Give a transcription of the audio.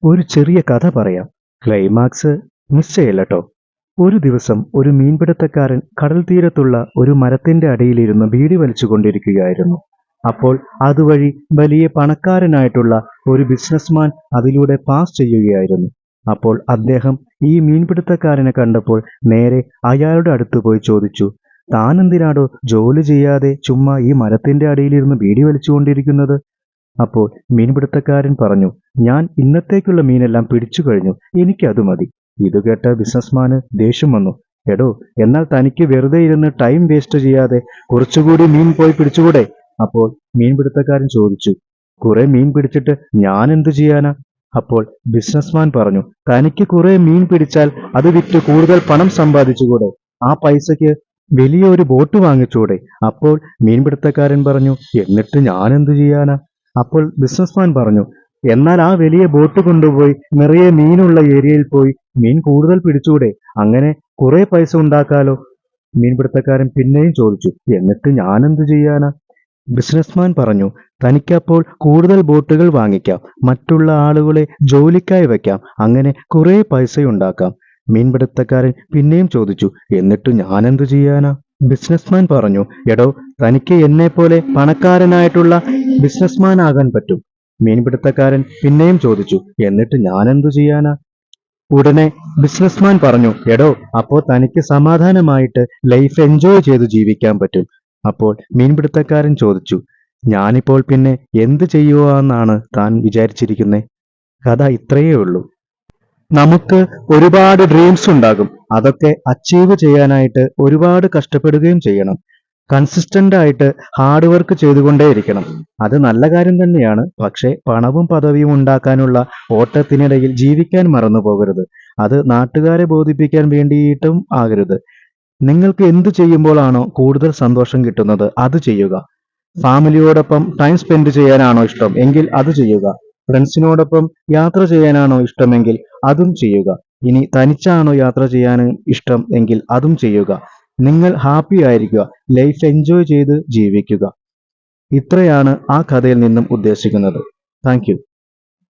ഒരു ചെറിയ കഥ പറയാം. ക്ലൈമാക്സ് മിസ് ചെയ്യല്ലട്ടോ. ഒരു ദിവസം ഒരു മീൻപിടുത്തക്കാരൻ കടൽ തീരത്തുള്ള ഒരു മരത്തിന്റെ അടിയിലിരുന്ന് ബീഡി വലിച്ചുകൊണ്ടിരിക്കുകയായിരുന്നു. അപ്പോൾ അതുവഴി വലിയ പണക്കാരനായിട്ടുള്ള ഒരു ബിസിനസ്മാൻ അതിലൂടെ പാസ് ചെയ്യുകയായിരുന്നു. അപ്പോൾ അദ്ദേഹം ഈ മീൻപിടുത്തക്കാരനെ കണ്ടപ്പോൾ നേരെ അയാളുടെ അടുത്ത് പോയി ചോദിച്ചു, താൻ എന്തിനാടോ ജോലി ചെയ്യാതെ ചുമ്മാ ഈ മരത്തിന്റെ അടിയിലിരുന്ന് ബീഡി വലിച്ചുകൊണ്ടിരിക്കുന്നത്? അപ്പോൾ മീൻപിടുത്തക്കാരൻ പറഞ്ഞു, ഞാൻ ഇന്നത്തേക്കുള്ള മീനെല്ലാം പിടിച്ചു കഴിഞ്ഞു, എനിക്കത് മതി. ഇത് കേട്ട ബിസിനസ്മാന് ദേഷ്യം വന്നു. എടോ, എന്നാൽ തനിക്ക് വെറുതെ ഇരുന്ന് ടൈം വേസ്റ്റ് ചെയ്യാതെ കുറച്ചുകൂടി മീൻ പോയി പിടിച്ചുകൂടെ? അപ്പോൾ മീൻപിടുത്തക്കാരൻ ചോദിച്ചു, കുറെ മീൻ പിടിച്ചിട്ട് ഞാൻ എന്തു ചെയ്യാനാ? അപ്പോൾ ബിസിനസ്മാൻ പറഞ്ഞു, തനിക്ക് കുറെ മീൻ പിടിച്ചാൽ അത് വിറ്റ് കൂടുതൽ പണം സമ്പാദിച്ചുകൂടെ? ആ പൈസയ്ക്ക് വലിയൊരു ബോട്ട് വാങ്ങിച്ചൂടെ? അപ്പോൾ മീൻപിടുത്തക്കാരൻ പറഞ്ഞു, എന്നിട്ട് ഞാൻ എന്തു ചെയ്യാനാ? അപ്പോൾ ബിസിനസ്മാൻ പറഞ്ഞു, എന്നാൽ ആ വലിയ ബോട്ട് കൊണ്ടുപോയി നിറയെ മീനുള്ള ഏരിയയിൽ പോയി മീൻ കൂടുതൽ പിടിച്ചൂടെ? അങ്ങനെ കുറെ പൈസ ഉണ്ടാക്കാലോ. മീൻപിടുത്തക്കാരൻ പിന്നെയും ചോദിച്ചു, എന്നിട്ട് ഞാൻ എന്തു ചെയ്യാനാ? ബിസിനസ്മാൻ പറഞ്ഞു, തനിക്കപ്പോൾ കൂടുതൽ ബോട്ടുകൾ വാങ്ങിക്കാം, മറ്റുള്ള ആളുകളെ ജോലിക്കായി വയ്ക്കാം, അങ്ങനെ കുറെ പൈസയുണ്ടാക്കാം. മീൻപിടുത്തക്കാരൻ പിന്നെയും ചോദിച്ചു, എന്നിട്ട് ഞാൻ എന്തു ചെയ്യാനാ? ബിസിനസ്മാൻ പറഞ്ഞു, എടോ, തനിക്ക് എന്നെപ്പോലെ പണക്കാരനായിട്ടുള്ള ബിസിനസ്മാൻ ആകാൻ പറ്റും. മീൻപിടുത്തക്കാരൻ പിന്നെയും ചോദിച്ചു, എന്നിട്ട് ഞാൻ എന്തു ചെയ്യാനാ? ഉടനെ ബിസിനസ്മാൻ പറഞ്ഞു, എടോ, അപ്പോ തനിക്ക് സമാധാനമായിട്ട് ലൈഫ് എൻജോയ് ചെയ്തു ജീവിക്കാൻ പറ്റും. അപ്പോൾ മീൻപിടുത്തക്കാരൻ ചോദിച്ചു, ഞാനിപ്പോൾ പിന്നെ എന്ത് ചെയ്യുവാന്നാണ് താൻ വിചാരിച്ചിരിക്കുന്നേ? കഥ ഇത്രയേ ഉള്ളൂ. നമുക്ക് ഒരുപാട് ഡ്രീംസ് ഉണ്ടാകും. അതൊക്കെ അച്ചീവ് ചെയ്യാനായിട്ട് ഒരുപാട് കഷ്ടപ്പെടുകയും ചെയ്യണം. കൺസിസ്റ്റന്റ് ആയിട്ട് ഹാർഡ് വർക്ക് ചെയ്തുകൊണ്ടേയിരിക്കണം. അത് നല്ല കാര്യം തന്നെയാണ്. പക്ഷേ പണവും പദവിയും ഉണ്ടാക്കാനുള്ള ഓട്ടത്തിനിടയിൽ ജീവിക്കാൻ മറന്നു പോകരുത്. അത് നാട്ടുകാരെ ബോധിപ്പിക്കാൻ വേണ്ടിയിട്ടും ആകരുത്. നിങ്ങൾക്ക് എന്ത് ചെയ്യുമ്പോഴാണോ കൂടുതൽ സന്തോഷം കിട്ടുന്നത് അത് ചെയ്യുക. ഫാമിലിയോടൊപ്പം ടൈം സ്പെൻഡ് ചെയ്യാനാണോ ഇഷ്ടം എങ്കിൽ അത് ചെയ്യുക. ഫ്രണ്ട്സിനോടൊപ്പം യാത്ര ചെയ്യാനാണോ ഇഷ്ടമെങ്കിൽ അതും ചെയ്യുക. ഇനി തനിച്ചാണോ യാത്ര ചെയ്യാൻ ഇഷ്ടം എങ്കിൽ അതും ചെയ്യുക. നിങ്ങൾ ഹാപ്പി ആയിരിക്കുക, ലൈഫ് എൻജോയ് ചെയ്ത് ജീവിക്കുക. ഇത്രയാണ് ആ കഥയിൽ നിന്നും ഉദ്ദേശിക്കുന്നത്. Thank you.